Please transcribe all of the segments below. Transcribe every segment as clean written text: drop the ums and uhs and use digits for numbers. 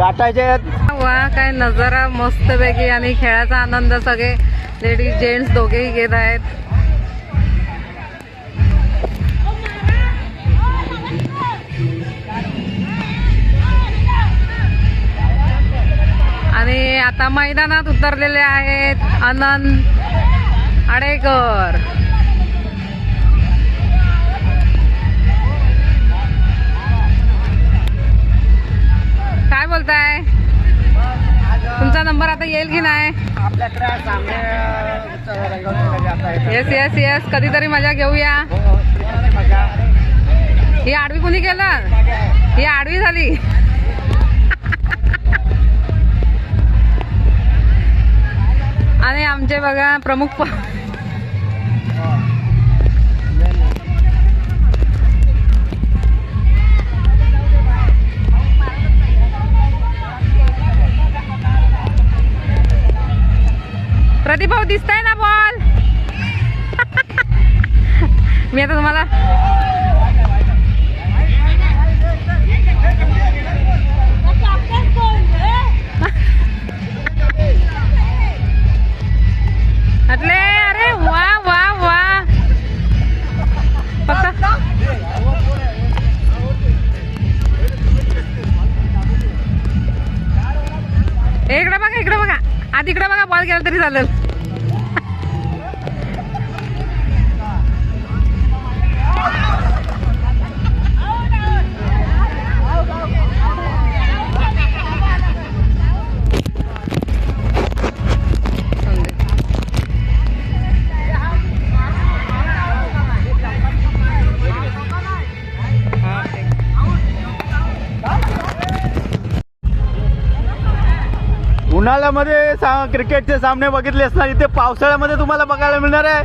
लाटायचे आहेत। वा काय नजारा मस्त पैकी आणि खेळाचा आनंद सगळे लेडीज जेंट्स दोघेही घेत आहेत। आणि आता मैदानात उतरलेले आहेत आनंद आडेकर। काय बोलताय? तुमचा नंबर आता येईल की नाही? येस येस येस, कधीतरी मजा घेऊया। ही आडवी कोणी केलं? ही आडवी झाली। आणि आमचे बघा प्रमुख प्रदीप भाऊ दिसताय ना बॉल? मी आता तुम्हाला म्हटले अरे वा वा वा फक्त इकडे बघा आधी इकडे बघा, बॉल गेला तरी चालेल। उन्हाळ्यामध्ये क्रिकेटचे सामने बघितले असणार, इथे पावसाळ्यामध्ये तुम्हाला बघायला मिळणार आहे।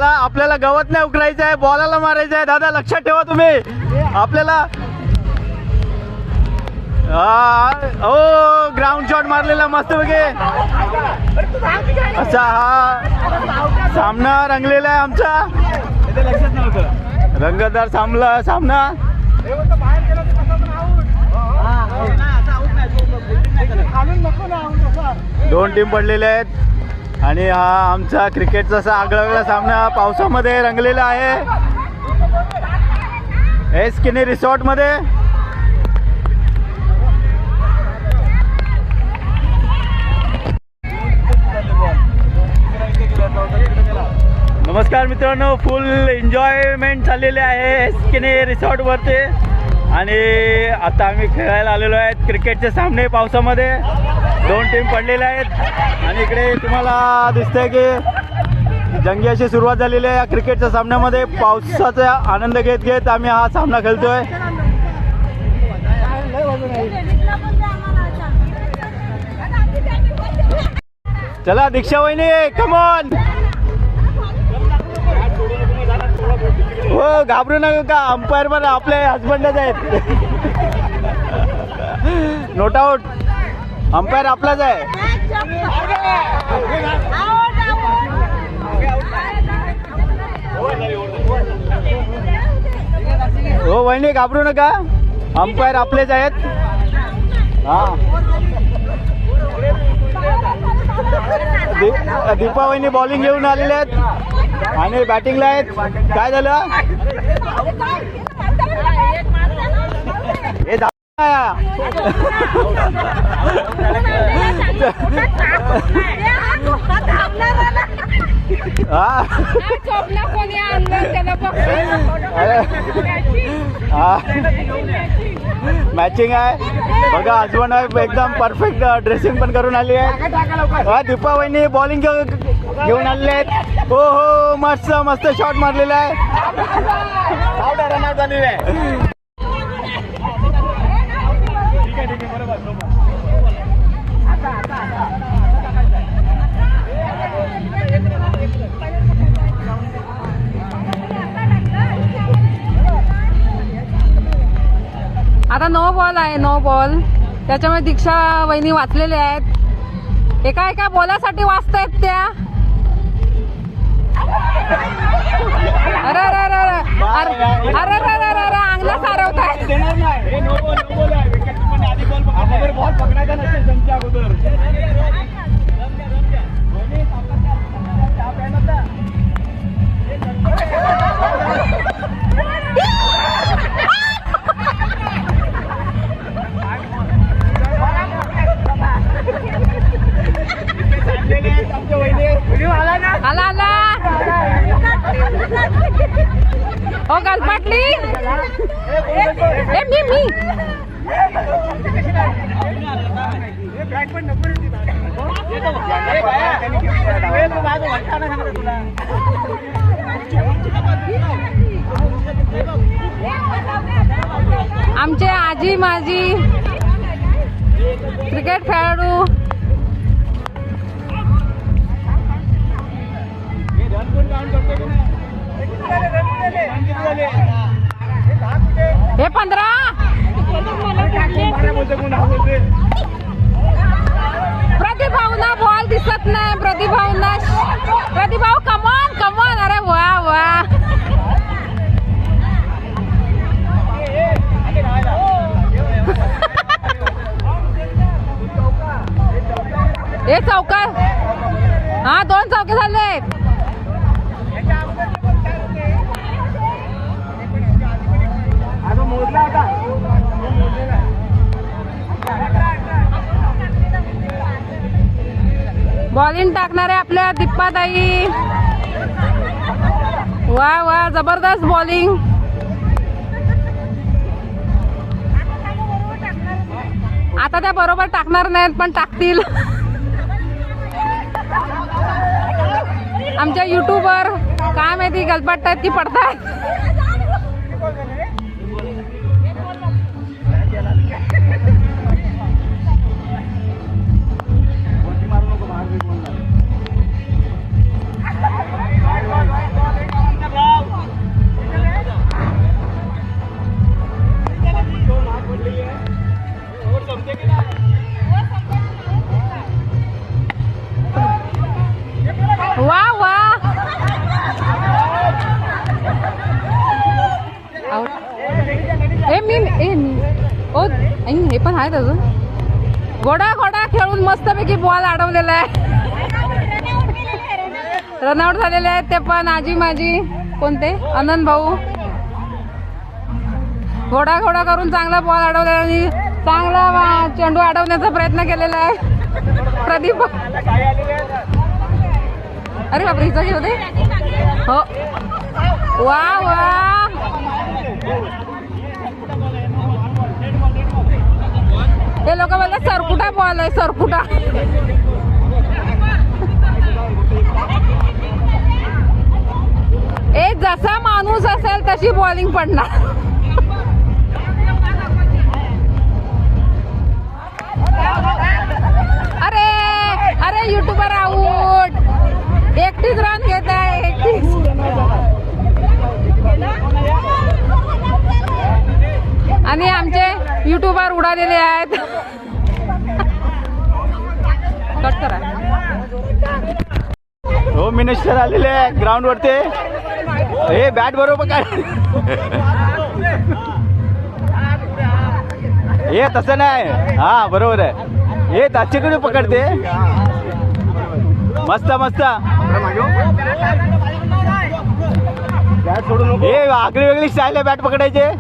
आपल्याला गवत नाही उकरायचं आहे, बॉलाला मारायचं आहे। दादा लक्षात ठेवा तुम्ही, आपल्याला ग्राउंड शॉट मारलेला मस्त पैकी असा हा सामना रंगलेला आहे आमचा, रंगतदार सामना। दोन टीम पडलेल्या आहेत आणि हा आमचा क्रिकेटचा असा आगळा सामना पावसामध्ये रंगलेला आहे एस किनी रिसॉर्ट मध्ये। नमस्कार मित्रांनो, फुल एन्जॉयमेंट चाललेले आहे एस किनी रिसॉर्ट वरती आणि आता आम्ही खेळायला आलेलो आहेत क्रिकेटचे सामने पावसामध्ये। दोन टीम पडलेल्या आहेत आणि इकडे तुम्हाला दिसतंय की जंगी अशी सुरुवात झालेली आहे या क्रिकेटच्या सामन्यामध्ये। पावसाचा आनंद घेत घेत आम्ही हा सामना खेळतोय। चला दीक्षा वहिनी कम ऑन, हो घाबरू नका का, अंपायर पण आपले हजबंडच आहेत। नोट आउट, अंपायर आपलाच आहे। हो वहिनी घाबरू नका, अंपायर आपलेच आहेत। हा दीपा वहिनी बॉलिंग घेऊन आलेले आहेत आणि बॅटिंगला आहेत। काय झालं हे मॅचिंग आहे बघा, हजबंड आहे एकदम परफेक्ट ड्रेसिंग पण करून आली आहे। दीपा वहिनी बॉलिंग घेऊन आलेले आहेत। हो हो मस्त मस्त शॉट मारलेला आहे। आता नो बॉल आहे, नो बॉल, त्याच्यामुळे दीक्षा वहिनी वाचलेले आहेत। एका एका बॉलासाठी वाचतायत त्या। अरे अरे अरे अरे अरे अरे अरे अंगला सारवतायत। बॉल पकडायचा नसेल त्यांच्या अगोदर. आला आला हो गलपाटली मी आमचे आजी माझी क्रिकेट खेळाडू हे 15 प्रतिभावना बॉल दिसत नाही प्रतिभाव कमॉन अरे वा हे चौका हा 2 चौके झाले. बॉलिंग टाकणारे आपल्या दिप्पाताई वा जबरदस्त बॉलिंग. आता त्या बरोबर टाकणार नाहीत पण टाकतील. आमच्या युट्यूबवर काय माहिती गलबटतात की पडतात. वा हे पण आहेत अजून. घोडा खेळून मस्तपैकी बॉल अडवलेला आहे. रनआउट झालेले आहेत ते पण आजी माझी कोणते आनंद भाऊ. घोडा करून चांगला बॉल अडवलेला आणि चांगला चेंडू अडवण्याचा प्रयत्न केलेला आहे प्रदीप. अरे बापरे हिचं हे होते हो वा हे लोक बोलतात सरकुटा बॉल आहे सरकुटा. ए जसा माणूस असेल तशी बॉलिंग पडणार. अरे युट्यूबर आउट. एकटीच रन घेत आहे आणि आमचे युट्यूबर उडालेले आहेत. कट करा. हो मिनिस्टर आलेले आहे ग्राउंड वरती. हे बॅट बरोबर काय हे तसं नाही. हा बरोबर आहे. हे दाचीकडे पकडते मस्त हे आगळी वेगळी स्टाईल आहे बॅट पकडायचे.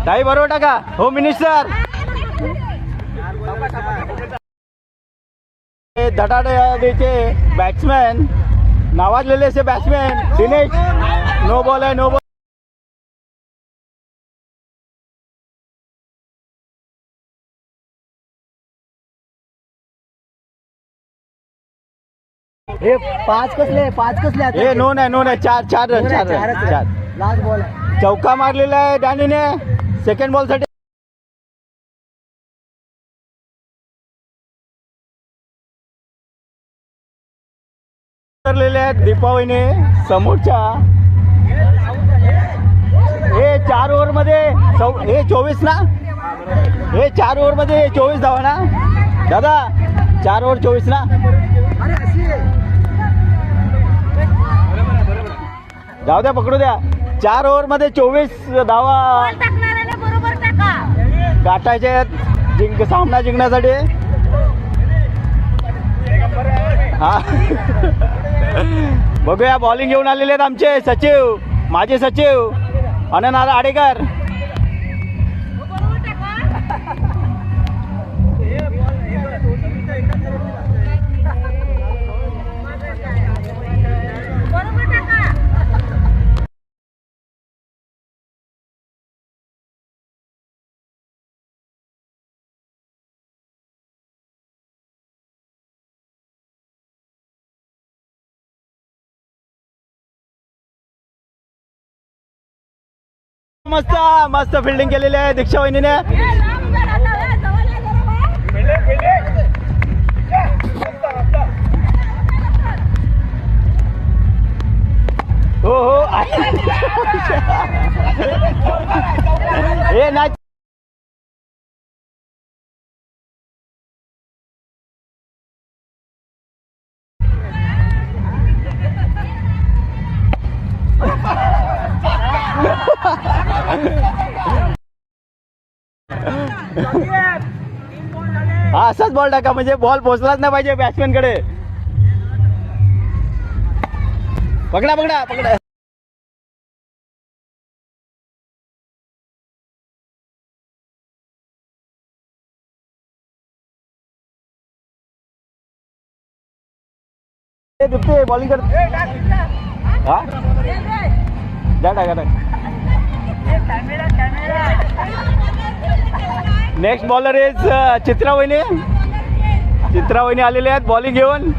ताई बरोबर टाका. हो मिनिस्टर धडाडीचे बॅट्समॅन नावाजलेले असे बॅट्समॅन दिनेश. नो बॉल आहे नो बॉल. हे 5 कसले हे नो नाही 4 रन. लास्ट बॉल आहे. चौका मारलेला आहे डॅनीने सेकंड बॉल साठी. करलेले आहेत दीपावलीने समोरच्या. हे 4 ओव्हर मध्ये हे 24 ना. हे 4 ओव्हर मध्ये 24 धावा ना दादा. 4 ओव्हर 24 ना. जाऊ द्या, पकडू द्या. 4 ओव्हरमध्ये 24 धावा बरोबर टाका. गाठायचे आहेत सामना जिंकण्यासाठी. हा बघूया, बॉलिंग घेऊन आलेले आहेत आमचे सचिव, माजी सचिव अनंत आडेकर. मस्त मस्त फिल्डिंग केलेली आहे दीक्षा वहिनीने. हो हो हे नाही. हा असाच बॉल टाका म्हणजे बॉल पोहोचलाच नाही पाहिजे बॅट्समॅन कडे. पकडा पकडा पकडा. दुखते बॉलिंग कर. हा द्या टाका. नेक्स्ट बॉलर इज चित्रा वहिनी. चित्रा वहिनी आलेले आहेत बॉलिंग घेऊन.